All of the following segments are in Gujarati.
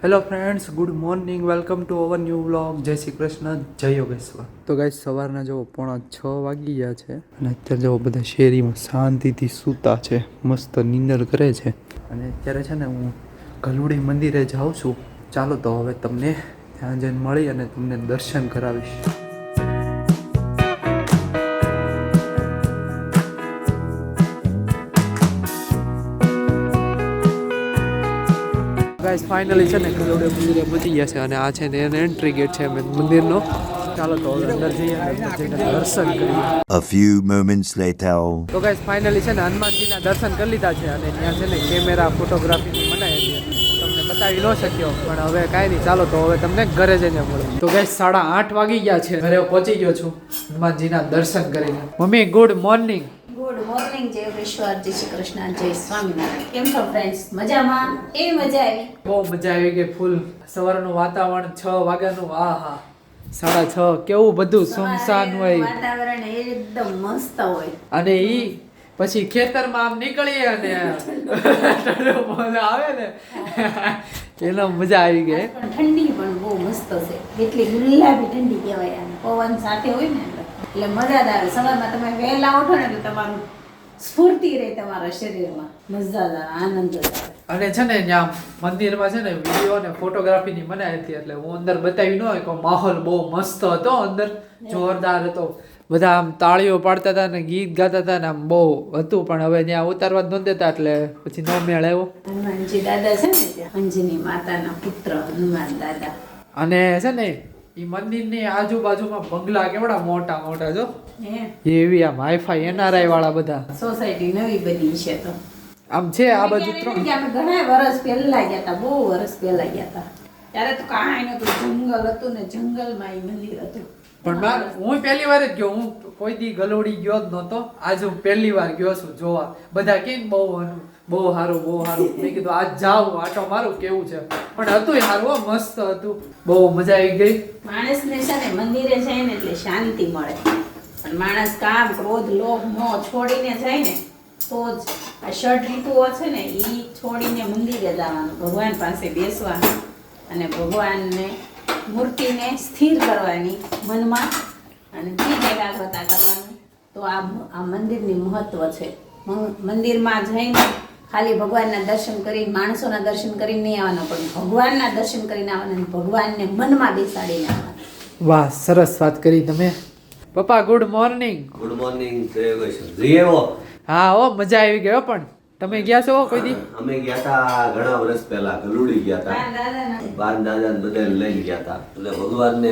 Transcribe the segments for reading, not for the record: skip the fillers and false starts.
Hello friends, good morning, welcome to our new vlog. જય શ્રી કૃષ્ણ, જય યોગેશ્વર. તો ગાઈસ સવારના જો 6:45 વાગી ગયા છે અને અત્યારે જો બધા શેરીમાં શાંતિથી સૂતા છે, મસ્ત નીંદર કરે છે. અને અત્યારે છે ને હું ગલુડી મંદિરે જાઉં છું. ચાલો તો હવે તમને ત્યાં જઈને મળી અને તમને દર્શન કરાવીશ. ગાઈસ ફાઇનલી છે ને ગલુડી મંદિરે પહોંચી ગયા છે અને આ છે ને એનો એન્ટ્રી ગેટ છે મંદિરનો. ચાલો તો હવે અંદર જઈએ અને દર્શન કરીએ. A few moments later. તો ગાઈસ ફાઇનલી છે ને હનુમાનજીના દર્શન કરી લીધા છે અને ત્યાં છે ને કેમેરા ફોટોગ્રાફીની મનાઈ હતી, તમને બતાવી ન શક્યો, પણ હવે કાંઈ નહીં. ચાલો તો હવે તમને ઘરે જઈને મળું. તો ગાઈસ 8:30 વાગી ગયા છે, ઘરે પહોંચી ગયો છું હનુમાનજીના દર્શન કરીને. Mummy good morning. Good morning, જય યોગેશ્વર, જય શ્રી કૃષ્ણ, જય સ્વામિનારાયણ. કેમ છો ફ્રેન્ડ્સ? મજામાં? એવી મજા આવી? બહુ મજા આવી ગઈ. ફૂલ સવારનું વાતાવરણ 6 વાગ્યાનું. આહા 6:30 કેવું બધું સુમસાન હોય, વાતાવરણ એકદમ મસ્ત હોય. અને ઈ પછી ખેતરમાં આમ નીકળીએ અને મજા આવે ને એનો મજા આવી ગઈ. પણ ઠંડી પણ બહુ મસ્ત છે, એટલી ગુલાબી ઠંડી કહેવાય. આને પવન સાથે હોય ને એટલે મજા જ આવે. સવારમાં તમે વહેલા ઉઠો ને એટલે તમારું સ્ફૂર્તિ રહે તમારા શરીરમાં, મજાદાર આનંદ જ આવે. અને છે ને ત્યાં મંદિરમાં છે ને વિડીયો ને ફોટોગ્રાફીની મનાઈ હતી, એટલે હું અંદર બતાવી ન હોય કે માહોલ બહુ મસ્ત હતો, અંદર જોરદાર હતો. બધા આમ તાળીઓ પાડતા હતા ને ગીત ગાતા હતા ને આમ બહુ હતું, પણ હવે ત્યાં ઉતારવા જ ન દેતા એટલે પછી ન મેળ આવ્યો. હનુમાનજી દાદા છે ને ત્યાં અંજની માતાના પુત્ર હનુમાન દાદા. અને છે ને ઈ મંદિરની આજુબાજુમાં બંગલા કેવડા મોટા મોટા જો, હે એવી આમ હાઈફાઈ એનઆરઆઈ વાળા બધા. સોસાયટી નવી બની છે તો આમ છે આ બાજુ 3 અમે ઘણા વર્ષ પહેલા ગયા હતા, બહુ વર્ષ પહેલા ગયા હતા. ત્યારે તો કાંઈ નતું, જંગલ હતું ને જંગલમાં ઈ મંદિર હતું. પણ હું પહેલી વાર જ ગયો, હું કોઈ દી ગલોડી ગયો જ નહોતો. આજ હું પહેલી વાર ગયો છું જોવા. બધા કે બહુ સારું બહુ સારું. મેં કીધું આજ જાઉં આટો મારું કેવું છે, પણ હતું સારું, મસ્ત હતું, બહુ મજા આવી ગઈ. માણસને છે ને મંદિરે જાય ને એટલે શાંતિ મળે. પણ માણસ કામ ક્રોધ લોભ મોહ છોડીને જાય ને તો જ આ ષડ ઋતુઓ છે ને એ છોડીને મંદિરે જવાનું, ભગવાન પાસે બેસવાનું અને ભગવાનને મૂર્તિને સ્થિર કરવાની મનમાં અને ચિત્ત એકાગ્રતા કરવાનું. તો આ મંદિરની મહત્વ છે. મંદિરમાં જઈને ખાલી ભગવાનના દર્શન કરીને માણસોના દર્શન કરીને નહીં આવવાના, પણ ભગવાનના દર્શન કરીને આવવાના, ભગવાનને મનમાં બેસાડીને આવવાના. વાહ, સરસ વાત કરી તમે. પપ્પા ગુડ મોર્નિંગ. Good morning. જઈએ હા ઓ મજા આવી ગયો. પણ તમે ગયા છો કોઈ દી? અમે ગયા હતા ઘણા વર્ષ પહેલા, ગલુડી ગયા હતા, દાદાના બાન દાદા બધાને લઈને ગયા હતા. એટલે ભગવાનને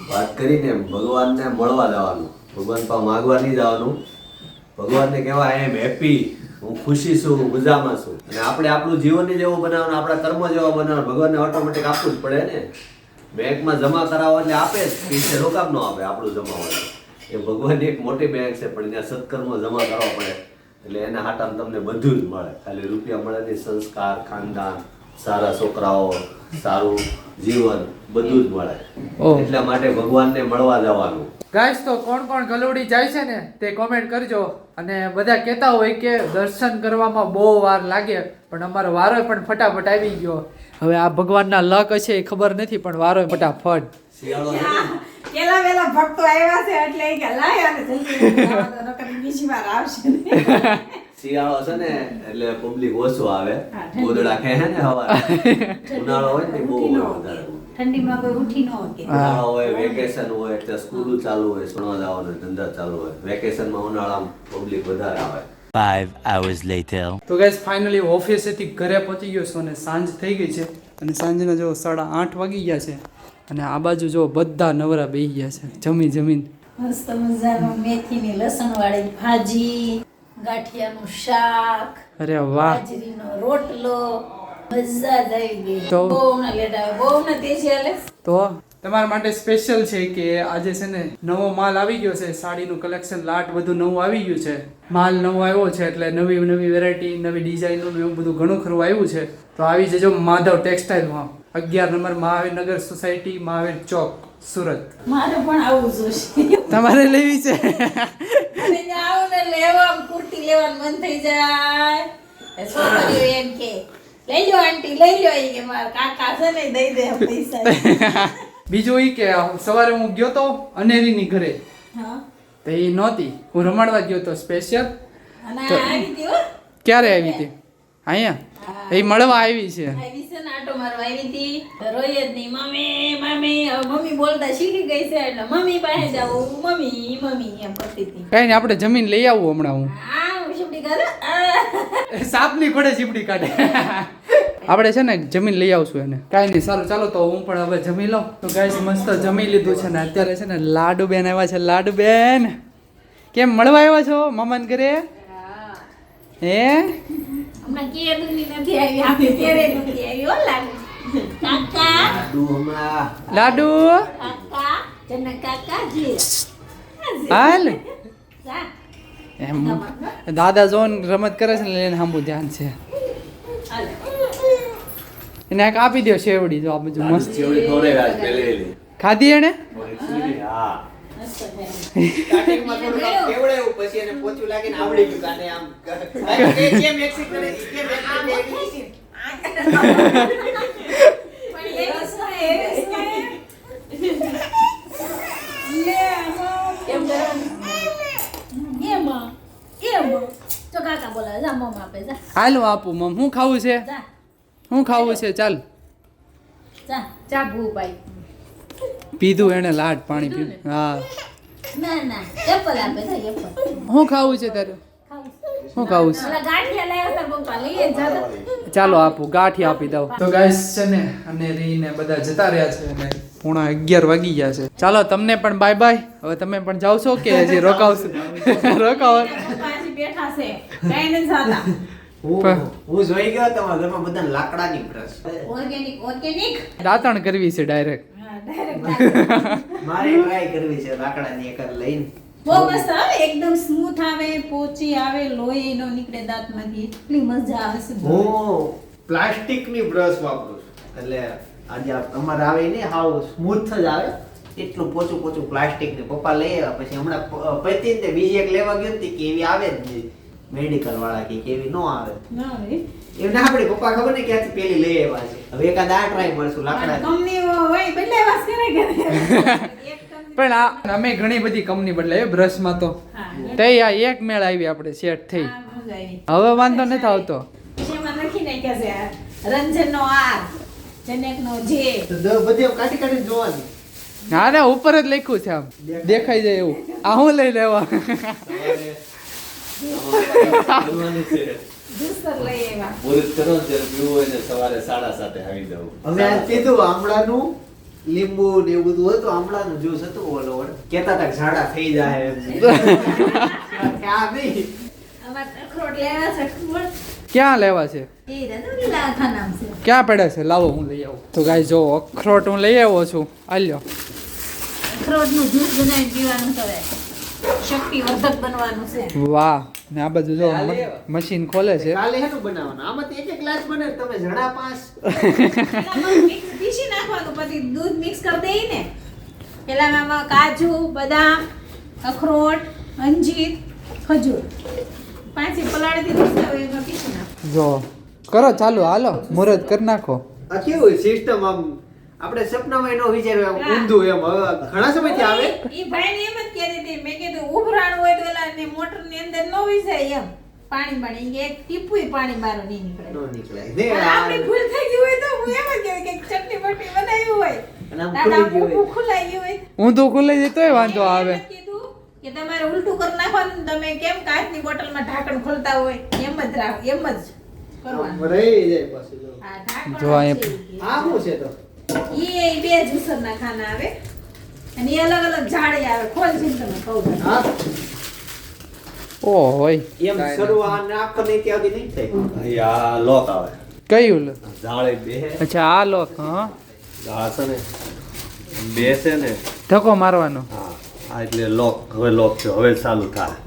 વાત કરીને ભગવાનને મળવા જવાનું, ભગવાન પાસે માગવા નહીં જવાનું. ભગવાનને કહેવાય આઈ એમ હેપી, હું ખુશી છું, મજામાં છું. અને આપણે આપણું જીવન જેવું બનાવવાનું, આપણા કર્મ જેવા બનાવવાનું. ભગવાનને ઓટોમેટિક આપવું જ પડે ને. બેંકમાં જમા કરાવો એટલે આપે જ, પૈસે રોકામ ન આપે. આપણું જમા હોય એ ભગવાનની એક મોટી બેંક છે, પણ ત્યાં સત્કર્મ જમા કરવા પડે એટલે એના હાટામાં તમને બધું જ મળે. ખાલી રૂપિયા મળે નહીં, સંસ્કાર, ખાનદાન, સારા છોકરાઓ, સારું જીવન બધું જ મળે. એટલા માટે ભગવાનને મળવા જવાનું. ગાઈસ તો કોણ કોણ ગલુડી જાય છે ને તે કોમેન્ટ કરજો. અને બધા કહેતા હોય કે દર્શન કરવામાં બહુ વાર લાગે, પણ અમારો વારો પણ ફટાફટ આવી ગયો. હવે આ ભગવાનના લક હશે એ ખબર નથી, પણ વારો ફટાફટ. શિયાળો છે ને, પેલા વેલા ભક્તો આવ્યા છે એટલે કે લાય અને જલ્દી બીજી વાર આવશે ને. શિયાળો છે ને એટલે પબ્લિક ઓછું આવે, ગોદડા ખે ને હવા. ઉનાળો હોય ને બહુ વધારે, ઠંડીમાં કોઈ ઉઠી ન શકે. ઉનાળો હોય, વેકેશન હોય એટલે સ્કૂલ ચાલુ હોય, ભણવા જવાનું, ધંધા ચાલુ હોય. વેકેશનમાં ઉનાળામાં પબ્લિક વધારે આવે. 5 hours later. તો ગાઈસ ફાઇનલી ઓફિસેથી ઘરે પહોંચી ગયો છું અને સાંજ થઈ ગઈ છે. અને સાંજના જો 8:30 વાગી ગયા છે અને આ બાજુ જો બધા નવરા બેસી ગયા છે જમીન. મસ્ત મજાનું મેથીની લસણવાળી ભાજી, ગાંઠિયાનું શાક, અરે વાહ, બાજરીનો રોટલો, મજા જ આવી ગઈ. તો બહુ ન લેટ આવે, બહુ ન તેજી હાલે. તો તમારા માટે સ્પેશિયલ છે કે આજે છે ને નવો માલ આવી ગયો છે, સાડીનું કલેક્શન લાટ બધું નવું આવી ગયું છે. માલ નવો આવ્યો છે એટલે નવી નવી વેરાયટી, નવી ડિઝાઇનનું એવું બધું ઘણું ખરું આવ્યું છે. તો આવી જજો માધવ ટેક્સટાઇલમાં, 11 નંબર મહાવીરનગર સોસાયટી, મહાવીર ચોક, સુરત. મારે પણ આવું જોશે. તમારે લેવી છે? અને ત્યાં આવું ને લેવા કુર્તી લેવાનું મન થઈ જાય. છોકરીઓ એમ કે લઈ લો આંટી લઈ લો ઈ કે મારા કાકા છે ને દઈ દે પૈસા. બીજું ઈ કે સવારે હું ગયો તો અનેરીની ઘરે, હા તો એ નહોતી, હું રમાડવા ગયો તો સ્પેશિયલ. અને આ આવી હતી હો. ક્યારે આવી હતી? અહીંયા એ મળવા આવી છે. આવી છે ને આટો મારવા આવી હતી. રોય જ નહીં મમ્મી મમ્મી. હવે મમ્મી બોલતા શીખી ગઈ છે એટલે મમ્મી પાસે જાવું મમ્મી મમ્મી એમ કરતી હતી. કઈ ને આપણે જમીન લઈ આવું હમણાં હું. આ શિપડી કરે સાપની ઘોડે ચીપડી કાઢે. આપણે છે ને જમીન લઈ આવશું એને. કાંઈ નહીં, સારું ચાલો તો હું પણ હવે જમી લઉં. તો ગાઈસ મસ્ત જમી લીધું છે ને અત્યારે છે ને લાડુબેન આવ્યા છે. લાડુબેન કેમ મળવા આવ્યા છો મામાને ઘરે? હે હમણાં કેદુની નથી આવી આપી તેરે નથી આવી હો લાડુ. કાકા લાડુ કાકા જન કાકા જી હાલ જા એમ દાદા જોન રમત કરે છે ને એને સાંભળું ધ્યાન છે. હાલ એને એક આપી દો શેવડી, જો આ બધું મસ્ત ચેવડી ખવડાવી આજ પહેલેલી. ખાધી એને. હા સ્ટાર્ટિંગમાં થોડું આમ કેવડાવ્યું, પછી એને પોચું લાગીને આવડી ગયું કાને આમ કેમ એક્સિટ કરે કેમ એક્સિટ પણ એ રસમાં લે કેમ કરવાનું એમાં તો કાકા બોલાવે જા મમ્મા આપે જા હાલ હું આપું મમ. શું ખાવું છે? જા શું ખાવું છે? ચાલ. જા ચા ભૂપાઈ પીધું એને, લાડ પાણી પીધું. હા ના ના એપલ આપે જા એપલ શું ખાવું છે તારે? શું ખાવું છે? ઓલા ગાંઠિયા લાવ્યા હતા પપ્પા લઈએ જા ચાલો આપું, ગાંઠી આપી દઉં. તો ગાઈસ છે ને અને રીને બધા જતા રહ્યા છે અને 11:30 વાગી ગયા છે. ચાલો તમને પણ બાય બાય. હવે તમે પણ જાવ છો કે હજી રોકાવશો? રોકાવ. પાછી બેઠા છે કઈ નથી સાતા હું જોઈ ગયો તમારા ઘરમાં બધા લાકડાની બ્રશ ઓર્ગેનિક દાંતણ કરવી છે ડાયરેક્ટ. હા ડાયરેક્ટ મારે ટ્રાય કરવી છે લાકડાની એક લઈને. બહુ મસ્ત આવે, એકદમ સ્મૂથ આવે, પોચી આવે, લોહી નો નીકળે દાંતમાંથી, એટલી મજા આવે છે. હું પ્લાસ્ટિકની બ્રશ વાપરું છું, એટલે આજે અમારે આવે ને હાવ સ્મૂથ જ આવે, એટલું પોચું પોચું પ્લાસ્ટિક ને પપ્પા લઈ આવ્યા. પછી હમણાં પતી ને બીજી એક લેવા ગયો ને કે એવી આવે જ નહીં, મેડિકલ વાળા કે એવી ન આવે. ના હોય. એમને આપણે પપ્પા ખબર ને ક્યાંથી પેલી લઈ આવ્યા છે. હવે એકાદ આ ટ્રાય મળશું લાકડા. કંપની હોય બદલે વાસ કરે કે એક કંપની પણ આ અમે ઘણી બધી કંપની બદલાઈ બ્રશમાં તો. હા તે આ એક મેળ આવી આપણે સેટ થઈ. આ મજા આવી. હવે વાંધો નથી આવતો. પછી એમાં લખી નાખ્યા છે આ રંજનનો આર, જનકનો જે. તો બધી આમ કાઢી કાઢીને જોવાની. ના ના ઉપર જ લખ્યું છે, આમ દેખાઈ જાય એવું. આ હું લઈ લેવા. કરવાની છે. જ્યુસર લઈ આવ્યા. મુહૂર્ત કરો ને ત્યારે પીવું હોય ને સવારે 7:30 આવી જવું. અમે આજ કીધું આમળાનું લીંબુ ને એવું બધું હતું, આમળાનું જ્યુસ હતું. ઓલો કેતા હતા કે ઝાડા થઈ જાય એમ. ક્યાં નહીં. અમાર અખરોટ લેવા છે ખબર? ક્યાં લેવા છે? એ રતનલા ખાનામ છે. ક્યાં પડે છે? લાવો હું લઈ આવું. તો ગાય જો અખરોટ હું લઈ આવ્યો છું. આલ્યો. અખરોટનું જ્યુસ બનાવીને પીવાનું છે. શક્તિવર્ધક બનવાનું છે. વાહ. ને આ બાજુ જો મશીન ખોલે છે. કાલે હેનું બનાવવાનું? આમાંથી એક ગ્લાસ બને તમે ઝાડા 5. પેલામાં મિક્સ પીસી નાખવાનું, પછી દૂધ મિક્સ કરી દઈએ ને. પેલામાં આમાં કાજુ, બદામ, અખરોટ, અંજીર, ખજૂર પાંચી પલાળી દીધું છે, હવે એમાં પીસી નાખો. જો કરો ચાલુ, હાલો મુહૂર્ત કરી નાખો. આ કેવું સિસ્ટમ આમ આપણે સપનામાં નો વિચાર્યું આમ ઊંધું એમ. હવે ઘણા સમયથી આવે. ઈ ભાઈને એમ જ કહેતી હતી, મેં કીધું ઉભરાણું હોય તો ઓલા ને મોટરની અંદર ન વિસાય એમ. પાણી ઈ એક ટીપુય પાણી બહાર નહીં નીકળે. નો નીકળે. પણ આપણી ભૂલ થઈ ગઈ હોય તો હું એમ જ કહેતી કે ચટણી બટણી બનાવી હોય અને આમ દાદા ખુલી ગયું હોય. ઊભું ખુલાઈ ગયું હોય. ઊંધું ખુલ્લી જાય તોય વાંધો મેં આવે. એમ જ કીધું કે તમારે ઉલટું કરી નાખવાનું ને તમે કેમ કાચની બોટલમાં ઢાંકણ ખોલતા હોય એમ જ રાખ, એમ જ કરવાનું. આમ રહી જાય પાછું જો. આ ઢાંકણ જો આ છે. આ શું છે તો? ઈ બે જ્યુસરના ખાના આવે અને ઈ અલગ અલગ જાડે આવે. ખોલ છે તમે કહું. હા ઓ હોય એમ શરૂઆત આંખ નહીં ત્યાંથી નહીં થાય. અહીં આ લોક આવે. કયું લો? જાળે બે અચ્છા આ લોક. હા આ છે ને બે છે ને. ધક્કો મારવાનો. હા આ એટલે લોક. હવે લોક છે, હવે ચાલુ થાય.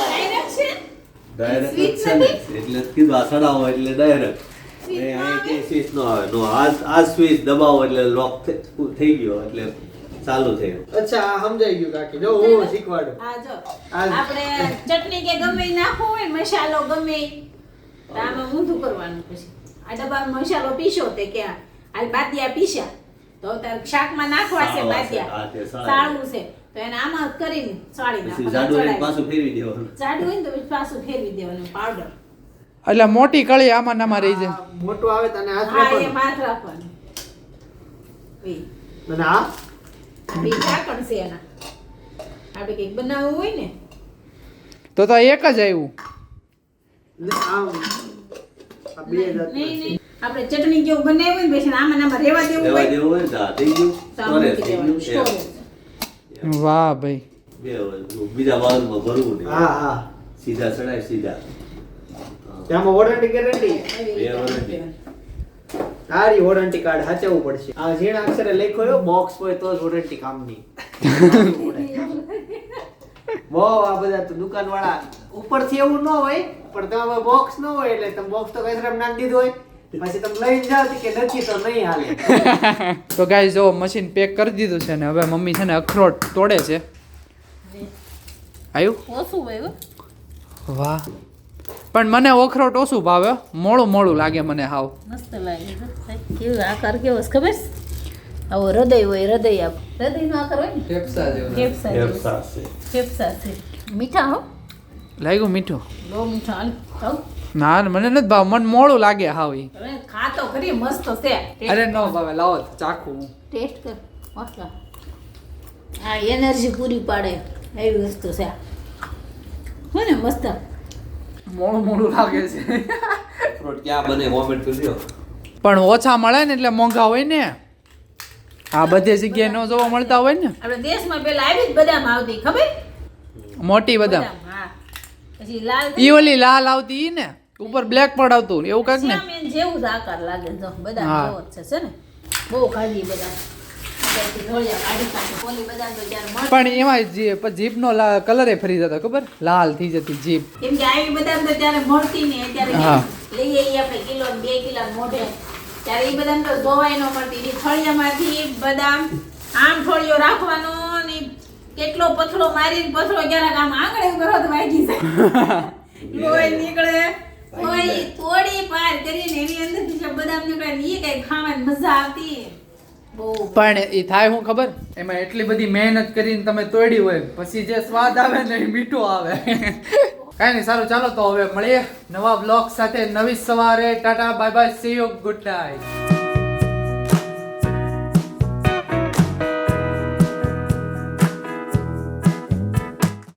ડાયરેક્ટ છે. ડાયરેક્ટ સ્વીચ છે ને નથી? એટલે જ કીધું આ સડાવો એટલે ડાયરેક્ટ. સ્વીચ અહીં ના કે સ્વિચ નો આવે નો. આ સ્વિચ દબાવો એટલે લોક થઈ ગયો, એટલે ચાલુ થયું. અચ્છા આ સમજાઈ ગયું કાકી જો હું શીખવાડું હા જો આ- આપણે ચટણી કે ગમે ઈ નાખવું હોય ને, મસાલો ગમે ઈ, તો આમાં ઊંધું કરવાનું. પછી આ ડબ્બામાં મસાલો પીસો તે કે આ બાતિયા પીસ્યા તો તાર શાકમાં નાખવા છે સાળવા છે. બાતિયા, હા, તે સાળવા. સાળવું છે તો એને આમાં કરીને સાળી પછી નાખવાનું, જાડું પાછું ફેરવી દેવાનું. જાડું હોય ને તો પછી પાછું ફેરવી દેવાનું પાવડર. એટલે મોટી કળી આમાં નામાં રહી જાય. આ મોટું આવે તને હાથ હા એ રાખવાનું હાથ રાખવાનું. ઈ અને આ ઈ ઢાંકણ છે એના. આપણે કંઈક બનાવવું હોય ને તો એક જ આવ્યું. ને આમ આ બે જાતનું નહીં નહીં આપણે ચટણી જેવું બનાવ્યું હોય ને પછી આમાં ને આમાં રેવા દેવું લેવા હોય દેવું હોય ને તો આ થઈ ગયું. તો આમાં storage મૂકી થઈ દેવાનું, ગયું. storage. વાહ ભાઈ. બે હોય. બીજા બાઉલમાં ભરવું નહીં. હા હા સીધા ચડાય સીધા. ત્યાંમાં વોરંટી ગેરંટી આવી બે રીતે વરસ. મૂકી દેવાનું. તારી વોરંટી કાર્ડ સાચવવું પડશે આ ઝીણા અક્ષરે લખ્યો બોક્સ હોય તો જ વોરંટી કામની બહુ આ બધા તો દુકાનવાળા ઉપરથી એવું ન હોય પણ તમારે બોક્સ ન હોય એટલે તમે બોક્સ તો કચરામાં નાખી દીધું હોય પછી તમે લઈને જાઓ કે નથી તો નહીં હાલે તો ગાઈસ જો મશીન પેક કરી દીધું છે ને હવે મમ્મી છે ને અખરોટ તોડે છે. આવ્યું? ઓછું હોય હો. વાહ. પણ મને અખરોટ ઓછું ભાવે, મોળું મોળું લાગે મને હાવ. મસ્ત લાગે છે. કેવો આકાર કેવો છે ખબર છે? આવો હૃદય હોય, હૃદય આપ હૃદયનો આકાર હોય ને ફેફસા જેવું. ફેફસા જેવો. ફેફસા છે. ફેફસા છે. મીઠા હો, લાગ્યું મીઠું? બહુ મીઠા. હાલ ખાવ. ના મને નથી ભાવ, મને મોળું લાગે હાવ ઈ. હવે ખા તો ખરી, મસ્ત છે. અરે ન ભાવે, લાવો ચાખું. ટેસ્ટ કર મસ્ત. આ એનર્જી પૂરી પાડે એવી વસ્તુ છે. હો ને મસ્ત. મોળું મોળું લાગે છે. ફ્રૂટ ક્યાં બને કોમેન્ટ કરજો. પણ ઓછા મળે ને એટલે મોંઘા હોય ને. આ બધી જગ્યાએ ન જોવા મળતા હોય ને. આપણે દેશમાં પેલા આવી જ બદામ આવતી ખબર? મોટી બદામ. હા. પછી લાલ ઈ ઓલી લાલ આવતી ઈ ને ઉપર બ્લેક પણ આવતું એવું કાંઈક ને. શ્યામ એન જેવું જ આકાર લાગે જો બદામ હા. જેવો જ છે ને બહુ ખાધી બદામ આગળથી ઢોળિયા કાઢી કાઢી પોલી બદામ તો જ્યારે મળે પણ એમાં જીભનો કલર ફરી જતો ખબર, લાલ થઈ જતી જીભ. કેમ કે આવી બદામ તો ત્યારે મળતી ને ત્યારે હા. લઈએ ઈ આપણે કિલો ને 2 કિલો મોઢે ત્યારે ઈ બદામ તો ધોવાય ન મળતી ઈ થળિયામાંથી બદામ આમ થોડીઓ રાખવાનો ને કેટલો પથરો મારીને પથરો ક્યારેક આમ આંગળે ઉપર હોત વાગી જાય લોહી નીકળે લોહી તોડી પાર કરીને એની અંદરથી જે બદામ નીકળે ને ઈ કઈ ખાવાની મજા આવતી બહુ. પણ એ થાય શું ખબર, એમાં એટલી બધી મહેનત કરીને તમે તોડી હોય પછી જે સ્વાદ આવે ને એ મીઠો આવે. કાંઈ નહીં, સારું ચાલો તો હવે મળીએ નવા બ્લોગ સાથે નવી સવારે. Tata bye bye, C you, good night.